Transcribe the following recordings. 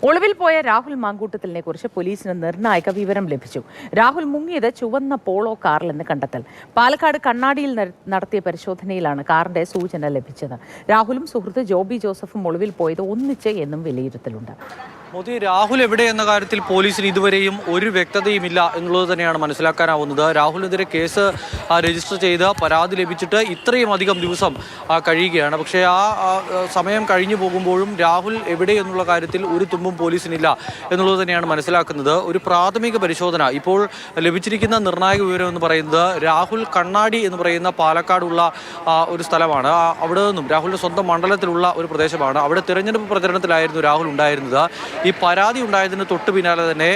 ഒളിവിൽ പോയ രാഹുൽ മാങ്കൂട്ടത്തിലിനെ കുറിച്ച് പോലീസിന് നിർണായക വിവരം ലഭിച്ചു. രാഹുൽ മുങ്ങിയത് ചുവന്ന പോളോ കാറിലെന്ന് കണ്ടെത്തൽ. പാലക്കാട് കണ്ണാടിയിൽ നടത്തിയ പരിശോധനയിലാണ് കാറിന്റെ സൂചന ലഭിച്ചത്. രാഹുലും സുഹൃത്ത് ജോബി ജോസഫും ഒളിവിൽ പോയത് ഒന്നിച്ച് എന്നും വിലയിരുത്തലുണ്ട്. മോദി, രാഹുൽ എവിടെ എന്ന കാര്യത്തിൽ പോലീസിന് ഇതുവരെയും ഒരു വ്യക്തതയുമില്ല എന്നുള്ളത് തന്നെയാണ് മനസ്സിലാക്കാനാവുന്നത്. രാഹുലിനെതിരെ കേസ് രജിസ്റ്റർ ചെയ്ത് പരാതി ലഭിച്ചിട്ട് ഇത്രയും അധികം ദിവസം കഴിയുകയാണ്. പക്ഷേ ആ സമയം കഴിഞ്ഞു പോകുമ്പോഴും രാഹുൽ എവിടെ എന്നുള്ള കാര്യത്തിൽ ഒരു തുമ്പും പോലീസിനില്ല എന്നുള്ളത് തന്നെയാണ് മനസ്സിലാക്കുന്നത്. ഒരു പ്രാഥമിക പരിശോധന ഇപ്പോൾ ലഭിച്ചിരിക്കുന്ന നിർണായക വിവരം എന്ന് പറയുന്നത് രാഹുൽ കണ്ണാടി എന്ന് പറയുന്ന പാലക്കാടുള്ള ഒരു സ്ഥലമാണ്. അവിടെ നിന്നും രാഹുലിൻ്റെ സ്വന്തം മണ്ഡലത്തിലുള്ള ഒരു പ്രദേശമാണ്. അവിടെ തിരഞ്ഞെടുപ്പ് പ്രചരണത്തിലായിരുന്നു രാഹുൽ ഉണ്ടായിരുന്നത്. ഈ പരാതി ഉണ്ടായതിന് തൊട്ട് പിന്നാലെ തന്നെ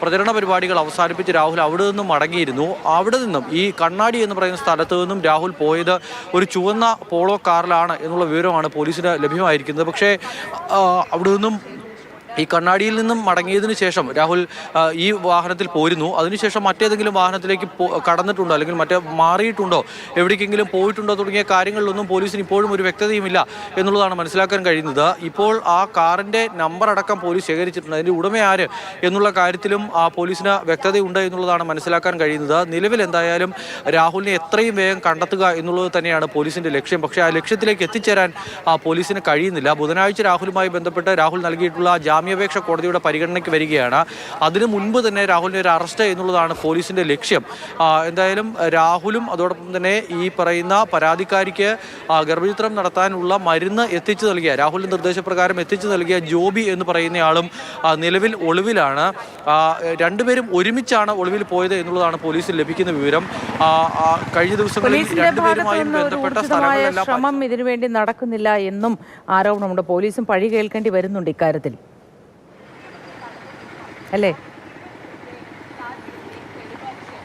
പ്രചരണ പരിപാടികൾ അവസാനിപ്പിച്ച് രാഹുൽ അവിടെ നിന്നും മടങ്ങിയിരുന്നു. അവിടെ നിന്നും ഈ കണ്ണാടി എന്ന് പറയുന്ന സ്ഥലത്ത് നിന്നും രാഹുൽ പോയത് ഒരു ചുവന്ന പോളോ കാറിലാണ് എന്നുള്ള വിവരമാണ് പോലീസിന് ലഭ്യമായിരിക്കുന്നത്. പക്ഷേ അവിടെ നിന്നും ഈ കണ്ണാടിയിൽ നിന്നും മടങ്ങിയതിനു ശേഷം രാഹുൽ ഈ വാഹനത്തിൽ പോയിരുന്നു. അതിനുശേഷം മറ്റേതെങ്കിലും വാഹനത്തിലേക്ക് കടന്നിട്ടുണ്ടോ അല്ലെങ്കിൽ മറ്റേ മാറിയിട്ടുണ്ടോ, എവിടേക്കെങ്കിലും പോയിട്ടുണ്ടോ തുടങ്ങിയ കാര്യങ്ങളിലൊന്നും പോലീസിന് ഇപ്പോഴും ഒരു വ്യക്തതയുമില്ല എന്നുള്ളതാണ് മനസ്സിലാക്കാൻ കഴിയുന്നത്. ഇപ്പോൾ ആ കാറിൻ്റെ നമ്പർ അടക്കം പോലീസ് ശേഖരിച്ചിട്ടുണ്ട്. അതിൻ്റെ ഉടമ ആര് എന്നുള്ള കാര്യത്തിലും പോലീസിന് വ്യക്തതയുണ്ട് എന്നുള്ളതാണ് മനസ്സിലാക്കാൻ കഴിയുന്നത്. നിലവിൽ എന്തായാലും രാഹുലിനെ എത്രയും വേഗം കണ്ടെത്തുക എന്നുള്ളത് തന്നെയാണ് പോലീസിൻ്റെ ലക്ഷ്യം. പക്ഷേ ആ ലക്ഷ്യത്തിലേക്ക് എത്തിച്ചേരാൻ പോലീസിന് കഴിയുന്നില്ല. ബുധനാഴ്ച രാഹുലുമായി ബന്ധപ്പെട്ട് രാഹുൽ നൽകിയിട്ടുള്ള ജാമ്യാപേക്ഷ കോടതിയുടെ പരിഗണനയ്ക്ക് വരികയാണ്. അതിനു മുൻപ് തന്നെ രാഹുലിനെ ഒരു അറസ്റ്റ് എന്നുള്ളതാണ് പോലീസിന്റെ ലക്ഷ്യം. എന്തായാലും രാഹുലും അതോടൊപ്പം തന്നെ ഈ പറയുന്ന പരാതിക്കാരിക്ക് ഗർഭചിത്രം നടത്താനുള്ള മരുന്ന് എത്തിച്ചു നൽകിയ, രാഹുലിന്റെ നിർദ്ദേശപ്രകാരം എത്തിച്ചു നൽകിയ ജോബി എന്ന് പറയുന്നയാളും നിലവിൽ ഒളിവിലാണ്. രണ്ടുപേരും ഒരുമിച്ചാണ് ഒളിവിൽ പോയത് എന്നുള്ളതാണ് പോലീസിന് ലഭിക്കുന്ന വിവരം. കഴിഞ്ഞ ദിവസങ്ങളിൽ രണ്ടുപേരുമായി ബന്ധപ്പെട്ട സ്ഥലങ്ങളെല്ലാം ശ്രമം ഇതിനുവേണ്ടി നടക്കുന്നില്ല എന്നും ആരോപണമുണ്ട്. പോലീസും പഴി കേൾക്കേണ്ടി വരുന്നുണ്ട് ഇക്കാര്യത്തിൽ, അല്ലേ?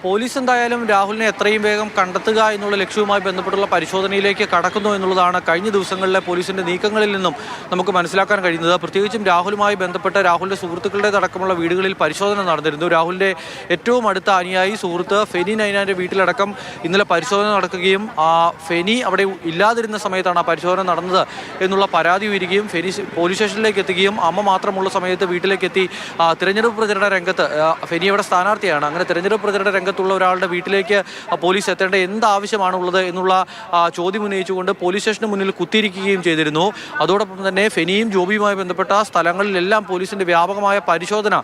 പോലീസ് എന്തായാലും രാഹുലിനെ എത്രയും വേഗം കണ്ടെത്തുക എന്നുള്ള ലക്ഷ്യവുമായി ബന്ധപ്പെട്ടുള്ള പരിശോധനയിലേക്ക് കടക്കുന്നു എന്നുള്ളതാണ് കഴിഞ്ഞ ദിവസങ്ങളിലെ പോലീസിന്റെ നീക്കങ്ങളിൽ നിന്നും നമുക്ക് മനസ്സിലാക്കാൻ കഴിയുന്നത്. പ്രത്യേകിച്ചും രാഹുലുമായി ബന്ധപ്പെട്ട രാഹുലിന്റെ സുഹൃത്തുക്കളുടേതടക്കമുള്ള വീടുകളിൽ പരിശോധന നടന്നിരുന്നു. രാഹുലിന്റെ ഏറ്റവും അടുത്ത അനുയായി സുഹൃത്ത് ഫെനി നൈനാന്റെ വീട്ടിലടക്കം ഇന്നലെ പരിശോധന നടക്കുകയും ഫെനി അവിടെ ഇല്ലാതിരുന്ന സമയത്താണ് ആ പരിശോധന നടന്നത് എന്നുള്ള പരാതി ഉയരുകയും ഫെനി പോലീസ് സ്റ്റേഷനിലേക്ക് എത്തുകയും അമ്മ മാത്രമുള്ള സമയത്ത് വീട്ടിലേക്ക് എത്തി തിരഞ്ഞെടുപ്പ് പ്രചരണ രംഗത്ത്, ഫെനി അവിടെ സ്ഥാനാർത്ഥിയാണ്, അങ്ങനെ തിരഞ്ഞെടുപ്പ് പ്രചരണ രംഗത്തുള്ള ഒരാളുടെ വീട്ടിലേക്ക് പോലീസ് എത്തേണ്ട എന്താവശ്യമാണുള്ളത് എന്നുള്ള ചോദ്യം ഉന്നയിച്ചുകൊണ്ട് പോലീസ് സ്റ്റേഷന് മുന്നിൽ കുത്തിയിരിക്കുകയും ചെയ്തിരുന്നു. അതോടൊപ്പം തന്നെ ഫെനിയും ജോബിയുമായി ബന്ധപ്പെട്ട സ്ഥലങ്ങളിലെല്ലാം പോലീസിന്റെ വ്യാപകമായ പരിശോധന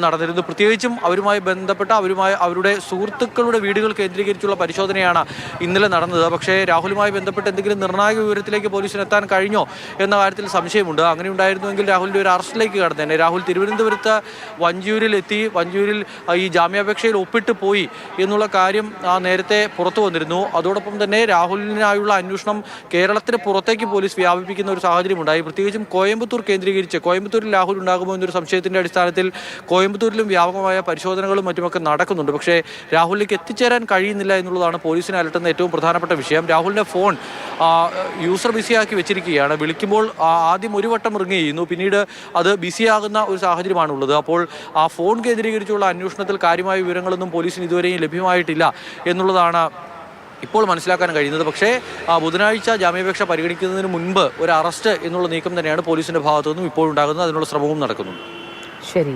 നടന്നിരുന്നു. പ്രത്യേകിച്ചും അവരുമായി ബന്ധപ്പെട്ട അവരുടെ സുഹൃത്തുക്കളുടെ വീടുകൾ കേന്ദ്രീകരിച്ചുള്ള പരിശോധനയാണ് ഇന്നലെ നടന്നത്. പക്ഷേ രാഹുലുമായി ബന്ധപ്പെട്ട് എന്തെങ്കിലും നിർണായക വിവരത്തിലേക്ക് പോലീസിന് എത്താൻ കഴിഞ്ഞോ എന്ന കാര്യത്തിൽ സംശയമുണ്ട്. അങ്ങനെ ഉണ്ടായിരുന്നുവെങ്കിൽ രാഹുലിന്റെ ഒരു അറസ്റ്റിലേക്ക് കടന്നേനെ. രാഹുൽ തിരുവനന്തപുരത്ത് വഞ്ചിയൂരിൽ എത്തി, വഞ്ചിയൂരിൽ ഈ ജാമ്യാപേക്ഷയിൽ ഒപ്പിട്ട് പോയി എന്നുള്ള കാര്യം നേരത്തെ പുറത്തു വന്നിരുന്നു. അതോടൊപ്പം തന്നെ രാഹുലിനായുള്ള അന്വേഷണം കേരളത്തിന് പുറത്തേക്ക് പോലീസ് വ്യാപിപ്പിക്കുന്ന ഒരു സാഹചര്യം ഉണ്ടായി. പ്രത്യേകിച്ചും കോയമ്പത്തൂർ കേന്ദ്രീകരിച്ച്, കോയമ്പത്തൂരിൽ രാഹുൽ ഉണ്ടാകുമോ എന്നൊരു സംശയത്തിന്റെ അടിസ്ഥാനത്തിൽ കോയമ്പത്തൂരിലും വ്യാപകമായ പരിശോധനകളും മറ്റുമൊക്കെ നടക്കുന്നുണ്ട്. പക്ഷേ രാഹുലിലേക്ക് എത്തിച്ചേരാൻ കഴിയുന്നില്ല എന്നുള്ളതാണ് പോലീസിനെ അലട്ടുന്ന ഏറ്റവും പ്രധാനപ്പെട്ട വിഷയം. രാഹുലിന്റെ ഫോൺ യൂസർ ബിസിയാക്കി വെച്ചിരിക്കുകയാണ്. വിളിക്കുമ്പോൾ ആദ്യം ഒരു വട്ടം റിങ് ചെയ്യുന്നു, പിന്നീട് അത് ബിസിയാകുന്ന ഒരു സാഹചര്യമാണുള്ളത്. അപ്പോൾ ആ ഫോൺ കേന്ദ്രീകരിച്ചുള്ള അന്വേഷണത്തിൽ കാര്യമായ വിവരങ്ങളൊന്നും പോലീസിന് ഇതുവരെയും ലഭ്യമായിട്ടില്ല എന്നുള്ളതാണ് ഇപ്പോൾ മനസ്സിലാക്കാൻ കഴിയുന്നത്. പക്ഷേ ബുധനാഴ്ച ജാമ്യാപേക്ഷ പരിഗണിക്കുന്നതിന് മുൻപ് ഒരു അറസ്റ്റ് എന്നുള്ള നീക്കം തന്നെയാണ് പോലീസിന്റെ ഭാഗത്തു നിന്നും ഇപ്പോഴുണ്ടാകുന്നത്. അതിനുള്ള ശ്രമവും നടക്കുന്നുണ്ട്. ശരി.